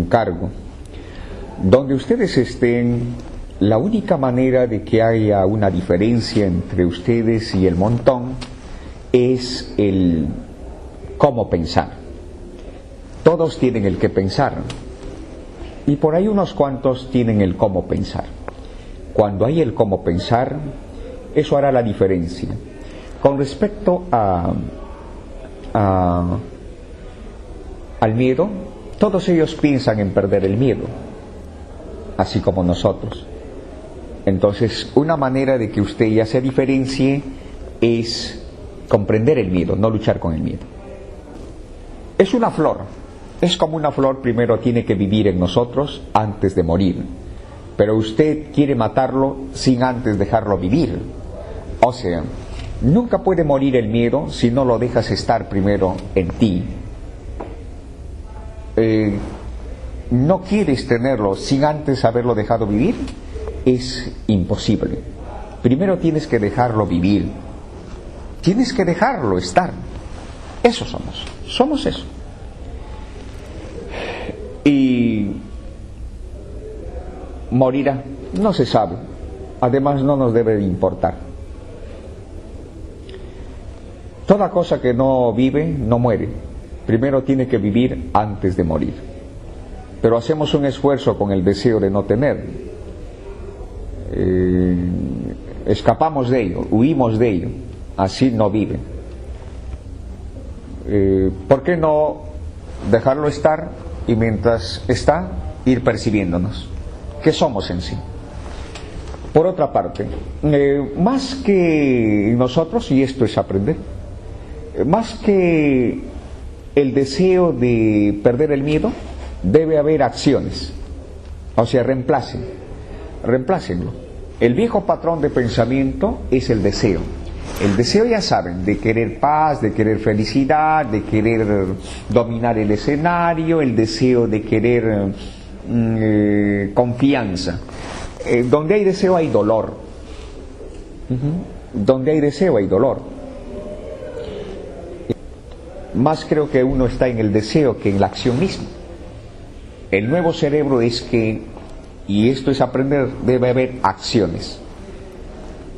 Cargo. Donde ustedes estén, la única manera de que haya una diferencia entre ustedes y el montón es el cómo pensar. Todos tienen el que pensar y por ahí unos cuantos tienen el cómo pensar. Cuando hay el cómo pensar, eso hará la diferencia. Con respecto al miedo, todos ellos piensan en perder el miedo, así como nosotros. Entonces, una manera de que usted ya se diferencie es comprender el miedo, no luchar con el miedo. Es una flor, es como una flor, primero tiene que vivir en nosotros antes de morir. Pero usted quiere matarlo sin antes dejarlo vivir. O sea, nunca puede morir el miedo si no lo dejas estar primero en ti. No quieres tenerlo sin antes haberlo dejado vivir, es imposible. Primero tienes que dejarlo vivir, tienes que dejarlo estar. Eso somos eso. Y morirá, no se sabe, además no nos debe de importar. Toda cosa que no vive no muere. Primero tiene que vivir antes de morir. Pero hacemos un esfuerzo con el deseo de no tener. Escapamos de ello, huimos de ello. Así no vive. ¿Por qué no dejarlo estar y mientras está ir percibiéndonos? ¿Qué somos en sí? Por otra parte, más que nosotros, y esto es aprender, más que el deseo de perder el miedo, debe haber acciones. O sea, reemplácenlo. El viejo patrón de pensamiento es el deseo. El deseo, ya saben, de querer paz, de querer felicidad, de querer dominar el escenario, el deseo de querer confianza. Donde hay deseo hay dolor. Donde hay deseo hay dolor. Más creo que uno está en el deseo que en la acción misma. El nuevo cerebro es que, y esto es aprender, debe haber acciones.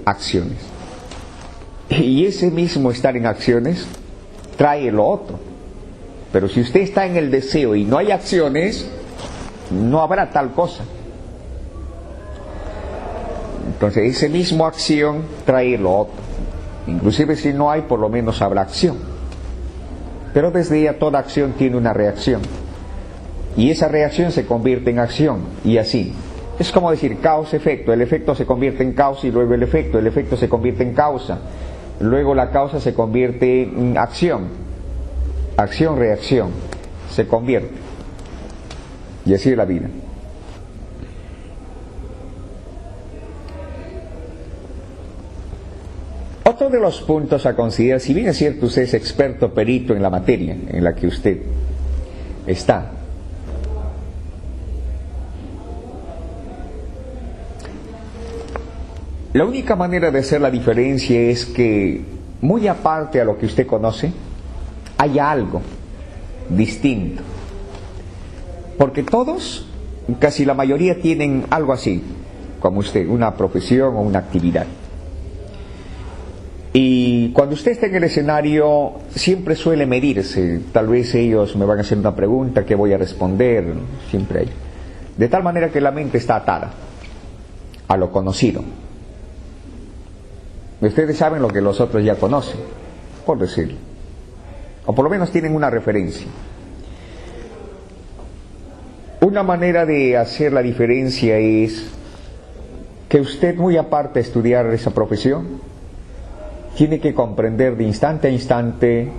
Acciones. Y ese mismo estar en acciones trae lo otro. Pero si usted está en el deseo y no hay acciones, no habrá tal cosa. Entonces ese mismo acción trae lo otro. Inclusive si no hay, por lo menos habrá acción. Pero desde ella toda acción tiene una reacción. Y esa reacción se convierte en acción. Y así. Es como decir causa-efecto. El efecto se convierte en causa y luego el efecto se convierte en causa. Luego la causa se convierte en acción. Acción-reacción. Se convierte. Y así es la vida. Otro de los puntos a considerar, si bien es cierto usted es experto, perito en la materia en la que usted está, la única manera de hacer la diferencia es que, muy aparte a lo que usted conoce, haya algo distinto. Porque todos, casi la mayoría, tienen algo así, como usted, una profesión o una actividad. Y cuando usted está en el escenario, siempre suele medirse. Tal vez ellos me van a hacer una pregunta, ¿qué voy a responder? Siempre hay. De tal manera que la mente está atada a lo conocido. Ustedes saben lo que los otros ya conocen, por decirlo. O por lo menos tienen una referencia. Una manera de hacer la diferencia es que usted, muy aparte de estudiar esa profesión, tiene que comprender de instante a instante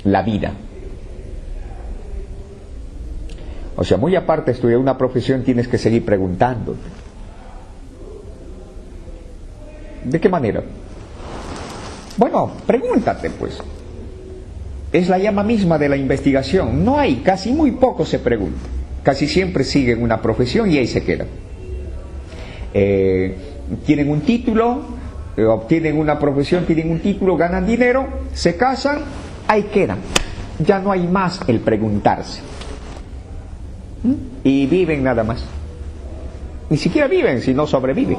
la vida. O sea, muy aparte de estudiar una profesión, tienes que seguir preguntándote. ¿De qué manera? Bueno, pregúntate pues. Es la llama misma de la investigación. No hay, casi muy poco se pregunta. Casi siempre siguen una profesión y ahí se quedan. Tienen un título, obtienen una profesión, tienen un título, ganan dinero, se casan, ahí quedan. Ya no hay más el preguntarse. Y viven nada más. Ni siquiera viven, sino sobreviven.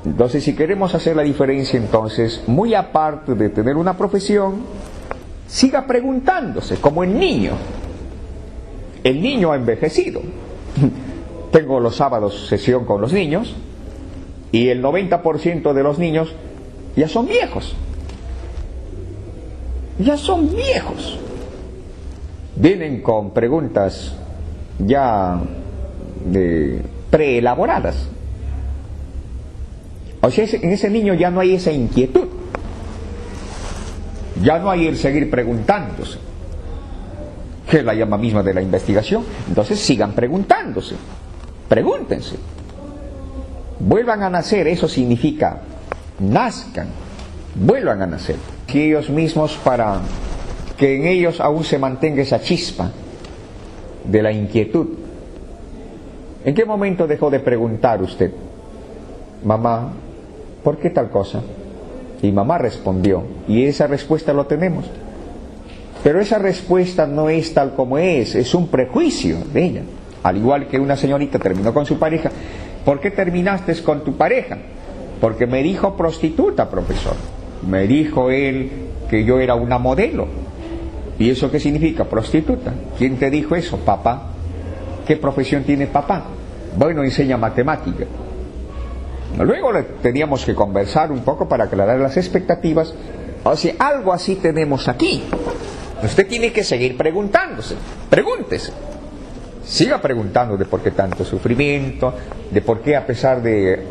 Entonces, si queremos hacer la diferencia, entonces, muy aparte de tener una profesión, siga preguntándose, como el niño. El niño ha envejecido. Tengo los sábados sesión con los niños, y el 90% de los niños ya son viejos. Ya son viejos. Vienen con preguntas ya preelaboradas. O sea, en ese niño ya no hay esa inquietud. Ya no hay el seguir preguntándose, que es la llama misma de la investigación. Entonces sigan preguntándose. Pregúntense. Vuelvan a nacer, eso significa nazcan, vuelvan a nacer. Si ellos mismos, para que en ellos aún se mantenga esa chispa de la inquietud. ¿En qué momento dejó de preguntar usted? Mamá, ¿por qué tal cosa? Y mamá respondió, y esa respuesta lo tenemos. Pero esa respuesta no es tal como es un prejuicio de ella. Al igual que una señorita terminó con su pareja. ¿Por qué terminaste con tu pareja? Porque me dijo prostituta, profesor. Me dijo él que yo era una modelo. ¿Y eso qué significa? Prostituta. ¿Quién te dijo eso? Papá. ¿Qué profesión tiene papá? Bueno, enseña matemática. Luego teníamos que conversar un poco para aclarar las expectativas. O sea, algo así tenemos aquí. Usted tiene que seguir preguntándose. Pregúntese. Siga preguntando de por qué tanto sufrimiento, de por qué, a pesar de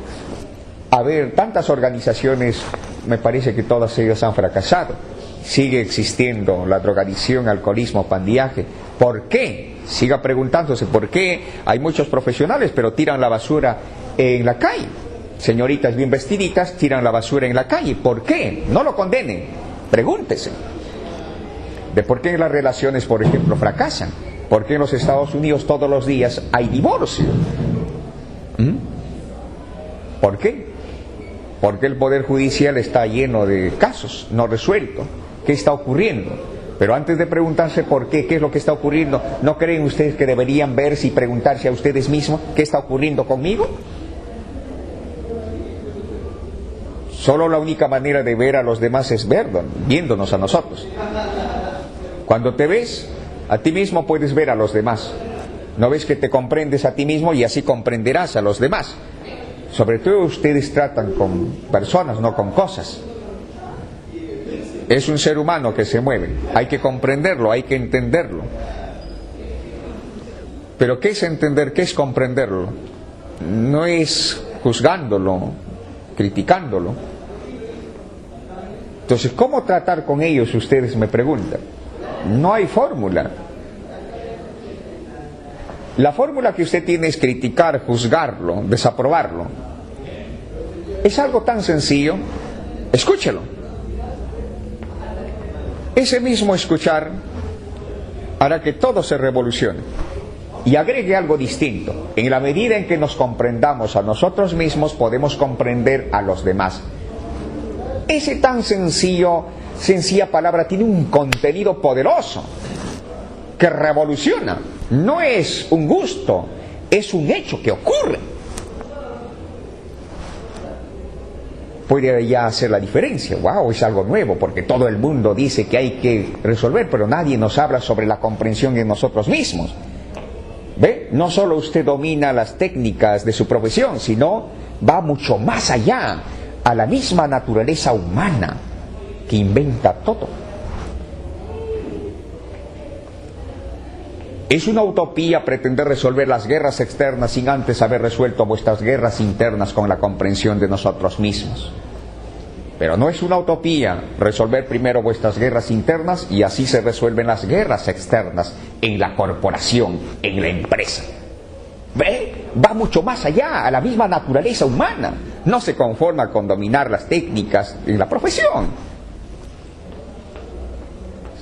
haber tantas organizaciones, me parece que todas ellas han fracasado. Sigue existiendo la drogadicción, alcoholismo, pandiaje. ¿Por qué? Siga preguntándose por qué hay muchos profesionales pero tiran la basura en la calle. Señoritas bien vestiditas tiran la basura en la calle. ¿Por qué? No lo condenen. Pregúntese. De por qué las relaciones, por ejemplo, fracasan. ¿Por qué en los Estados Unidos todos los días hay divorcio? ¿Por qué? Porque el Poder Judicial está lleno de casos no resueltos. ¿Qué está ocurriendo? Pero antes de preguntarse por qué es lo que está ocurriendo, ¿no creen ustedes que deberían verse y preguntarse a ustedes mismos qué está ocurriendo conmigo? Solo la única manera de ver a los demás es viéndonos a nosotros. Cuando te ves a ti mismo, puedes ver a los demás. ¿No ves que te comprendes a ti mismo y así comprenderás a los demás? Sobre todo ustedes tratan con personas, no con cosas. Es un ser humano que se mueve. Hay que comprenderlo, hay que entenderlo. Pero ¿qué es entender? ¿Qué es comprenderlo? No es juzgándolo, criticándolo. Entonces, ¿cómo tratar con ellos? Ustedes me preguntan. No hay fórmula. La fórmula que usted tiene es criticar, juzgarlo, desaprobarlo. Es algo tan sencillo. Escúchelo. Ese mismo escuchar hará que todo se revolucione y agregue algo distinto. En la medida en que nos comprendamos a nosotros mismos, podemos comprender a los demás. Ese tan sencilla palabra tiene un contenido poderoso que revoluciona. No es un gusto, es un hecho que ocurre. Puede ya hacer la diferencia. Wow, es algo nuevo, porque todo el mundo dice que hay que resolver, pero nadie nos habla sobre la comprensión en nosotros mismos. ¿Ve? No solo usted domina las técnicas de su profesión, sino va mucho más allá, a la misma naturaleza humana que inventa todo. Es una utopía pretender resolver las guerras externas sin antes haber resuelto vuestras guerras internas con la comprensión de nosotros mismos. Pero no es una utopía resolver primero vuestras guerras internas y así se resuelven las guerras externas en la corporación, en la empresa. ¿Ve? Va mucho más allá, a la misma naturaleza humana. No se conforma con dominar las técnicas en la profesión.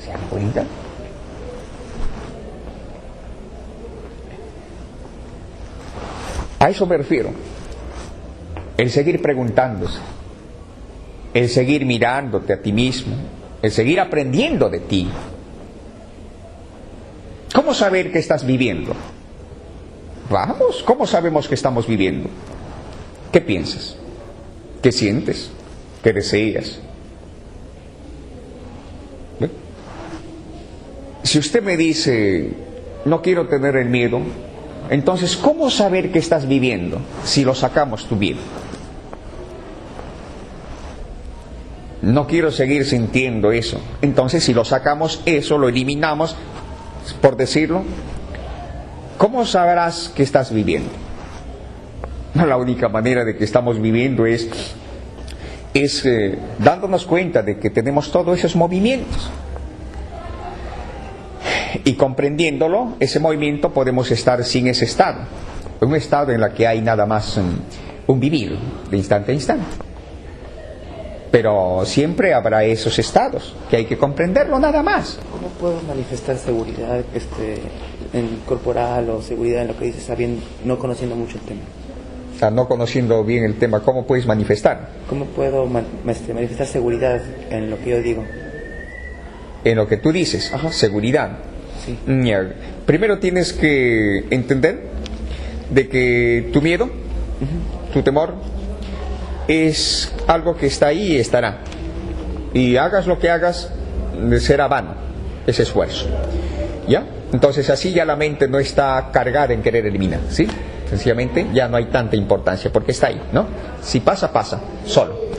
¿Se dan cuenta? A eso me refiero. El seguir preguntándose, el seguir mirándote a ti mismo, el seguir aprendiendo de ti. ¿Cómo saber que estás viviendo? Vamos, ¿cómo sabemos que estamos viviendo? ¿Qué piensas? ¿Qué sientes? ¿Qué deseas? ¿Ve? Si usted me dice, no quiero tener el miedo, entonces, ¿cómo saber que estás viviendo si lo sacamos tu miedo? No quiero seguir sintiendo eso. Entonces, si lo sacamos eso, lo eliminamos, por decirlo, ¿cómo sabrás que estás viviendo? La única manera de que estamos viviendo es dándonos cuenta de que tenemos todos esos movimientos. Y comprendiéndolo, ese movimiento, podemos estar sin ese estado. Un estado en el que hay nada más un vivir de instante a instante. Pero siempre habrá esos estados, que hay que comprenderlo nada más. ¿Cómo puedo manifestar seguridad corporal o seguridad en lo que dices, sabiendo, no conociendo mucho el tema? No conociendo bien el tema, ¿cómo puedes manifestar? ¿Cómo puedo manifestar seguridad en lo que yo digo? En lo que tú dices. Ajá. Seguridad. Sí. Primero tienes que entender de que tu miedo, tu temor, es algo que está ahí y estará. Y hagas lo que hagas, será vano ese esfuerzo. ¿Ya? Entonces así ya la mente no está cargada en querer eliminar, ¿sí? Sencillamente ya no hay tanta importancia porque está ahí, ¿no? Si pasa, pasa, solo.